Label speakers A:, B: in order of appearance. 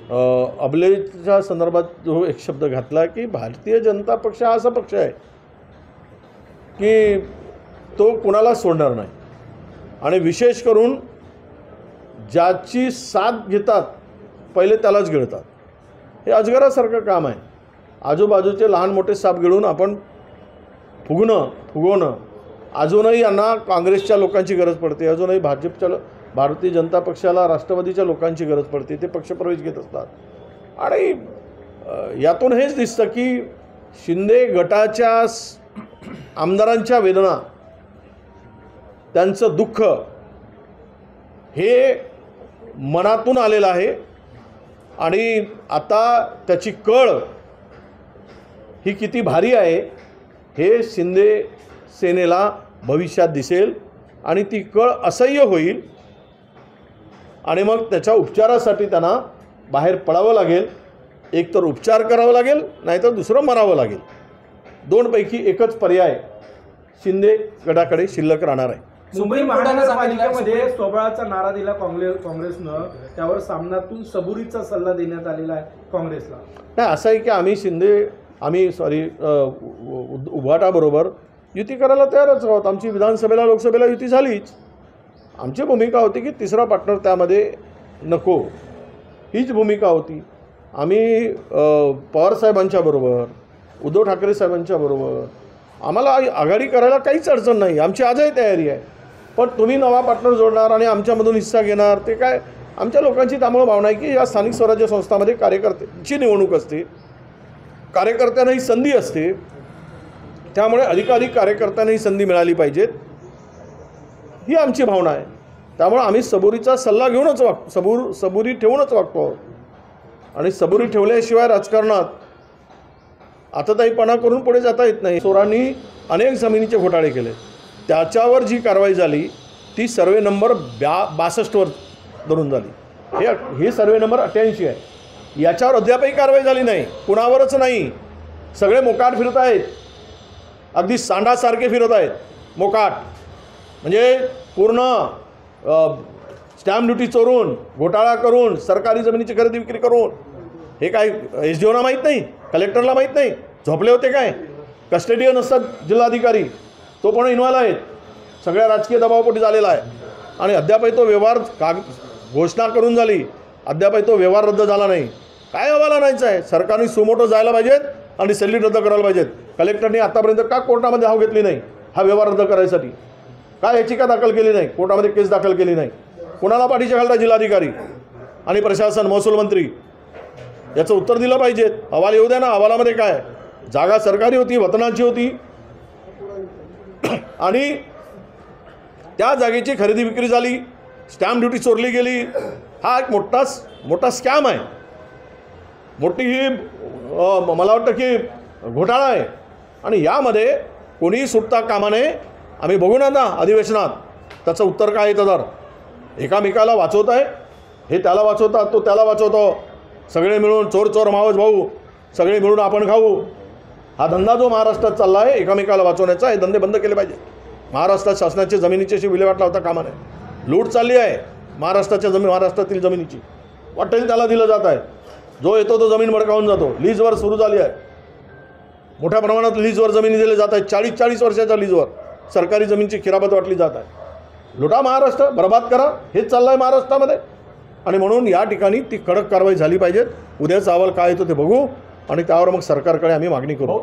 A: अबलेच्या संदर्भात जो एक शब्द घातला की भारतीय जनता पक्ष हा असा पक्ष आहे की तो कुणाला सोडणार नाही आणि विशेष करून ज्याची साथ घेतात पहिले त्यालाच गिळतात. हे अजगरासारखं काम आहे. आजूबाजूचे लहान मोठे साप गिळून आपण फुगवणं. अजूनही यांना काँग्रेसच्या लोकांची गरज पडते, अजूनही भारतीय जनता पक्षाला राष्ट्रवादीच्या लोकांची गरज पडते. ते पक्षप्रवेश घेत असतात आणि यातून हेच दिसतं की शिंदे गटाच्या आमदारांच्या वेदना, त्यांचं दुःख हे मनातून आलेलं आहे आणि आता त्याची कळ ही किती भारी आहे हे शिंदे सेनेला भविष्यात दिसेल आणि ती कळ असह्य होईल आणि मग त्याच्या उपचारासाठी त्यांना बाहेर पडावं लागेल. एक तर उपचार करावा लागेल, नाहीतर दुसरं मरावं लागेल. दोनपैकी एकच पर्याय शिंदे गटाकडे शिल्लक राहणार आहे.
B: मुंबई महानगरपालिकेमध्ये स्वबळाचा नारा दिला काँग्रेसनं, त्यावर सामनातून सबुरीचा सल्ला देण्यात आलेला आहे काँग्रेसला.
A: नाही, असं आहे की आम्ही उभाटाबरोबर युती करायला तयारच आहोत. आमची विधानसभेला लोकसभेला युती झालीच. आमची भूमिका होती की तिसरा पार्टनर त्यामध्ये नको, हीच भूमिका होती. आम्ही पवारसाहेबांच्या बरोबर, उद्धव ठाकरे साहेबांच्या बरोबर आम्हाला आघाडी करायला काहीच अडचण नाही. आमची आजही तयारी आहे. पण तुम्ही नवा पार्टनर जोडणार आणि आमच्यामधून हिस्सा घेणार ते काय, आमच्या लोकांची त्यामुळे भावना आहे की या स्थानिक स्वराज्य संस्थांमध्ये कार्यकर्त्यांची निवडणूक असते, कार्यकर्त्यांना ही संधी असते. त्यामुळे अधिकाधिक कार्यकर्त्यांना ही संधी मिळाली पाहिजेत, ही आमची भावना आहे. त्यामुळे आम्ही सबुरीचा सल्ला घेऊनच सबुरी ठेवूनच वागतो आहोत आणि सबुरी ठेवल्याशिवाय राजकारणात आताताईपणा करून पुढे जाता येत नाही. चोरांनी अनेक जमिनीचे घोटाळे केले, त्याच्यावर जी कारवाई झाली ती सर्वे नंबर 62वर धरून झाली. हे सर्वे नंबर 88 आहे. याच्यावर अद्यापही कारवाई झाली नाही. कुणावरच नाही. सगळे मोकाट फिरत आहेत, अगदी सांडासारखे फिरत आहेत. मोकाट म्हणजे पूर्ण स्टॅम्प ड्युटी चोरून, घोटाळा करून, सरकारी जमिनीची खरेदी विक्री करून. हे काय SDOना माहीत नाही, कलेक्टरला माहीत नाही, झोपले होते काय? कस्टडियन असतात जिल्हाधिकारी, तो पण इन्व्हॉल्व आहेत. सगळ्या राजकीय दबावापोटी झालेला आहे आणि अद्यापही तो व्यवहार घोषणा करून झाली, अद्यापही तो व्यवहार रद्द झाला नाही. काय हवाल आणायचं आहे? सरकारने सुमोटो जायला पाहिजेत आणि सल्ली रद्द करायला पाहिजेत. कलेक्टरने आतापर्यंत का कोर्टामध्ये धाव घेतली नाही हा व्यवहार रद्द करायसाठी? काय याचिका दाखल केली नाही, कोर्टामध्ये केस दाखल केली नाही? कोणाला पाठीशी घालता जिल्हाधिकारी आणि प्रशासन, महसूल मंत्री? याचं उत्तर दिलं पाहिजेत. अहवाल येऊ द्या ना. अहवालामध्ये काय, जागा सरकारी होती, वतनाची होती आणि त्या जागेची खरेदी विक्री झाली, स्टॅम्प ड्युटी चोरली गेली. हा एक मोठा स्कॅम आहे. मोठी ही मला वाटतं की घोटाळा आहे आणि यामध्ये कोणीही सुटता कामा नये. आम्ही बघू ना अधिवेशनात त्याचं उत्तर काय येतं. तर एकामेकाला वाचवत आहे, हे त्याला वाचवतात, तो त्याला वाचवतो. सगळे मिळून चोर मावस भाऊ सगळे मिळून आपण खाऊ. हा धंदा जो महाराष्ट्रात चालला आहे एकामेकाला वाचवण्याचा, हे धंदे बंद केले पाहिजे. महाराष्ट्रात शासनाची जमिनीची अशी विल्हेवाट लावता कामा नये. लूट चालली आहे महाराष्ट्रातील जमिनीची, वाटेल त्याला दिलं जात आहे. जो येतो तो जमीन बडकावून जातो. लीजवर सुरू झाली आहे. मोठ्या प्रमाणात लीजवर जमिनी दिल्या जात आहेत. 40 वर्षाच्या लीजवर सरकारी जमिनीची खिरापत वाटली जात आहे. लुटा महाराष्ट्र, बर्बाद करा, हेच चाललं आहे महाराष्ट्रामध्ये. आणि म्हणून या ठिकाणी ती कडक कारवाई झाली पाहिजे. उद्याचा अहवाल काय येतो ते बघू आणि त्यावर मग सरकारकडे आम्ही मागणी करू.